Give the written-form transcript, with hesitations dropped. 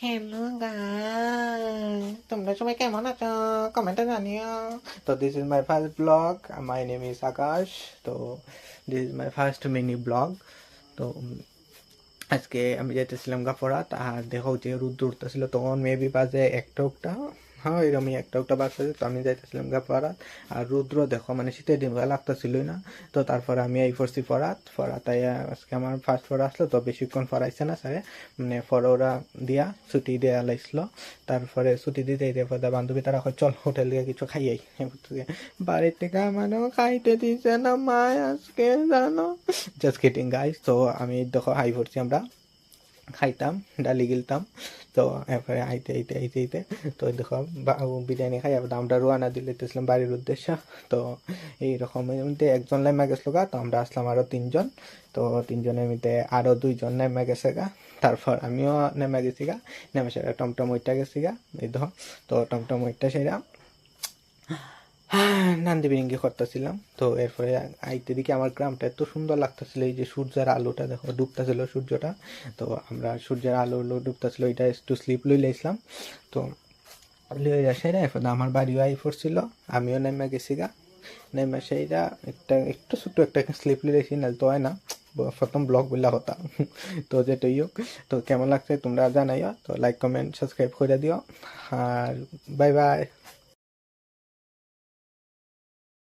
Hello guys, তোমরা সবাই কেমন আছো? কমেন্টে জানিও। তো this is my first blog. My name is Akash. তো this is my first mini blog. তো আজকে আমি যাইতেছিলাম গাফরাত, আর দেখো যে রোদ উঠতেছিল, তখন মেবি বাজে একটা হ্যাঁ এরকমই একটা বাজছে। তো আমি যাইতেছিলাম গাফরাত, আর রুদ্র দেখো মানে শীতের দিন ভালো লাগতেছিলই না। তো তারপরে আমি এই পড়ছি ফরাত আজকে আমার ফার্স্ট ফরা আসলো, তো বেশিক্ষণ ফরাইছে না স্যারে, মানে ফরোরা দিয়া ছুটি দেওয়া লাগছিল। তারপরে ছুটি দিতে দিতে বান্ধবী তারা কয়, চল হোটেল থেকে কিছু খাইয়াই। বাড়ির থেকে মানে খাইতে দিছে না মায় আজকে, জানো। Just kidding guys. তো আমি দেখো হাই করছি, আমরা খাইতাম, ডালি গিলতাম। তো এরপরে আইতে তো দেখো বিরিয়ানি খাই, আবার আমরা রোয়ানা দিলেতেছিলাম বাড়ির উদ্দেশ্যে। তো এইরকম এমনিতে একজন নেমে গেছিল গা, তো আমরা আসলাম আরো তিনজন। তো তিনজনের মধ্যে আরো দুইজন নেমে গেছে গা। তারপর আমিও নেমে গেছি গা। নেমে সেরা টমটম ওইটা গেছি গা, এই দেখো। তো টমটম ওইটা সেরা নান্দি বিরিঙ্গি করতেছিলাম। তো এরপরে আইতে দিকে আমার গ্রামটা এত সুন্দর লাগতেছিল, এই যে সূর্যের আলোটা দেখো ডুবতেছিল সূর্যটা। তো আমরা সূর্যের আলো ডুবতেছিল, এটা একটু স্লিপ লই লাইছিলাম। তো লই আসে না, এখন আমার বাড়িও আই পড়ছিল, আমিও নেমে গেছি গা। নেমে সেইটা একটু ছোট্ট একটা স্লিপ লই লাইছি, না তো হয় না প্রথম ব্লগ বললা হতা। তো যেটাই হোক, তো কেমন লাগছে তোমরা জানাইও। তো লাইক কমেন্ট সাবস্ক্রাইব করে দিও, আর বাই বাই।